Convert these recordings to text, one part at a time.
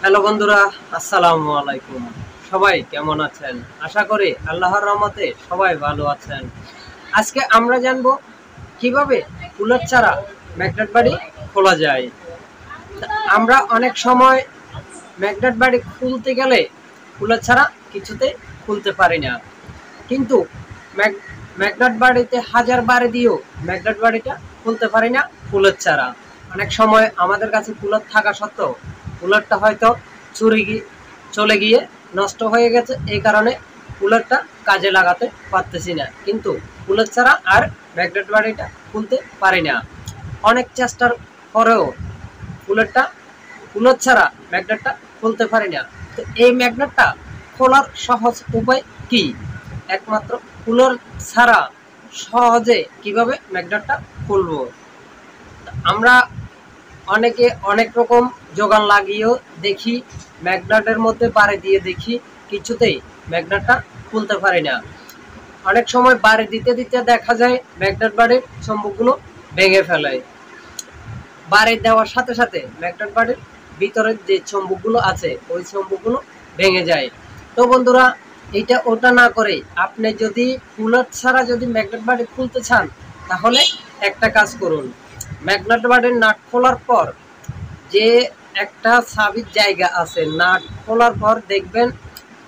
Hello বন্ধুরা, আসসালামু আলাইকুম। সবাই কেমন আছেন? আশা করি আল্লাহর রহমতে সবাই ভালো আছেন। আজকে আমরা জানবো কিভাবে কুলার ছাড়া ম্যাগনেট বাড়ি খোলা যায়। আমরা অনেক সময় ম্যাগনেট বাড়ি খুলতে গেলে কুলার ছাড়া কিছুতে খুলতে পারি না, কিন্তু ম্যাগনেট বাড়িতে হাজার বারে দিয়েও ম্যাগনেট বাড়িটা খুলতে পারি না কুলার ছাড়া। অনেক সময় আমাদের কাছে কুলার থাকা সত্ত্বেও কুলারটা হয়তো চলে গিয়ে নষ্ট হয়ে গেছে, এই কারণে কুলারটা কাজে লাগাতে পারতেছি না, কিন্তু কুলার ছাড়া আর ম্যাগনেট বাড়িটা খুলতে পারি না। অনেক চেষ্টার পরেও কুলার ছাড়া ম্যাগনেটটা খুলতে পারি না। তো এই ম্যাগনেটটা খোলার সহজ উপায় কি? একমাত্র কুলার ছাড়া সহজে কিভাবে ম্যাগনেটটা খুলবো? আমরা অনেকে অনেক রকম যোগান লাগিয়েও দেখি, ম্যাগনেটের মধ্যে বাড়ি দিয়ে দেখি, কিছুতেই ম্যাগনেটটা খুলতে পারি না। অনেক সময় বাড়ি দিতে দিতে দেখা যায় ম্যাগনেট বাড়ির চম্বুকগুলো ভেঙে ফেলে। বাড়ি দেওয়ার সাথে সাথে ম্যাগনেট বাড়ির ভিতরের যে চম্বুকগুলো আছে ওই চম্বুকগুলো ভেঙে যায়। তো বন্ধুরা, এইটা ওটা না করে আপনি যদি কুলার ছাড়া যদি ম্যাগনেট বাড়ি খুলতে চান, তাহলে একটা কাজ করুন। ম্যাগনেট বাড়ির নাট খোলার পর যে একটা চাবির জায়গা আছে, নাট খোলার পর দেখবেন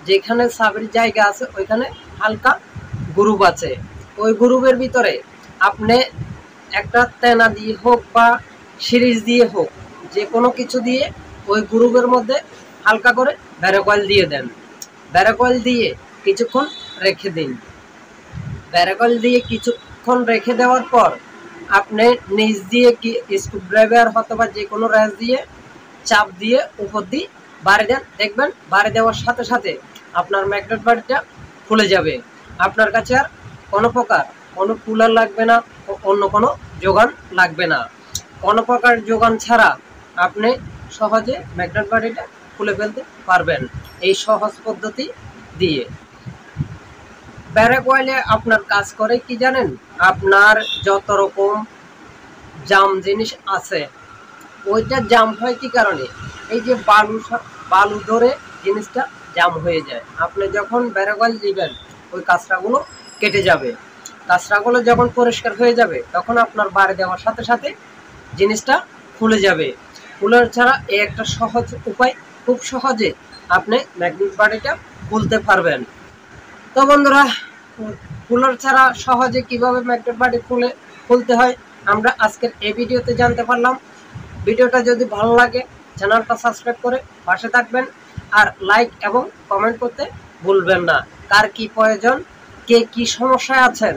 যেখানে চাবির জায়গা আছে ওইখানে হালকা গ্রুপ আছে। ওই গ্রুপের ভিতরে আপনি একটা তেনা দিয়ে হোক বা সিরিজ দিয়ে হোক, যে কোনো কিছু দিয়ে ওই গ্রুপের মধ্যে হালকা করে ব্যারোকয়েল দিয়ে দেন। ব্যারোকয়েল দিয়ে কিছুক্ষণ রেখে দিন। ব্যারোকয়েল দিয়ে কিছুক্ষণ রেখে দেওয়ার পর আপনি নিচ দিয়ে কি স্ক্রুড্রাইভার অথবা যে কোনো র্যাস দিয়ে চাপ দিয়ে উপর দিয়ে বাড়ি দেন, দেখবেন বাড়ি দেওয়ার সাথে সাথে আপনার ম্যাগনেট বাড়িটা খুলে যাবে। আপনার কাছে আর কোনো কুলার লাগবে না, অন্য কোনো যোগান লাগবে না। কোনো প্রকার যোগান ছাড়া আপনি সহজে ম্যাগনেট বাড়িটা খুলে ফেলতে পারবেন এই সহজ পদ্ধতি দিয়ে। ব্যারোকয়েলে আপনার কাজ করে কি জানেন? আপনার যত রকম জাম জিনিস আছে ওইটা জাম হয় কি কারণে? এই যে বালু ধরে জিনিসটা জাম হয়ে যায়। আপনি যখন ব্যারোকয়েল দিবেন ওই কাঁচরাগুলো কেটে যাবে। কাঁচরাগুলো যখন পরিষ্কার হয়ে যাবে তখন আপনার বাড়ি দেওয়ার সাথে সাথে জিনিসটা খুলে যাবে। কুলার ছাড়া এই একটা সহজ উপায়, খুব সহজে আপনি ম্যাগনেট বাড়িটা খুলতে পারবেন। তো বন্ধুরা, কুলার ছাড়া সহজে কিভাবে ম্যাগনেট বাড়ি খুলতে হয় আমরা আজকের এই ভিডিওতে জানতে পারলাম। ভিডিওটা যদি ভালো লাগে চ্যানেলটা সাবস্ক্রাইব করে পাশে থাকবেন, আর লাইক এবং কমেন্ট করতে ভুলবেন না। কার কি প্রয়োজন, কে কি সমস্যায় আছেন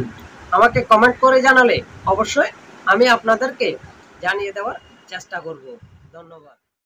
আমাকে কমেন্ট করে জানালে অবশ্যই আমি আপনাদেরকে জানিয়ে দেওয়ার চেষ্টা করব। ধন্যবাদ।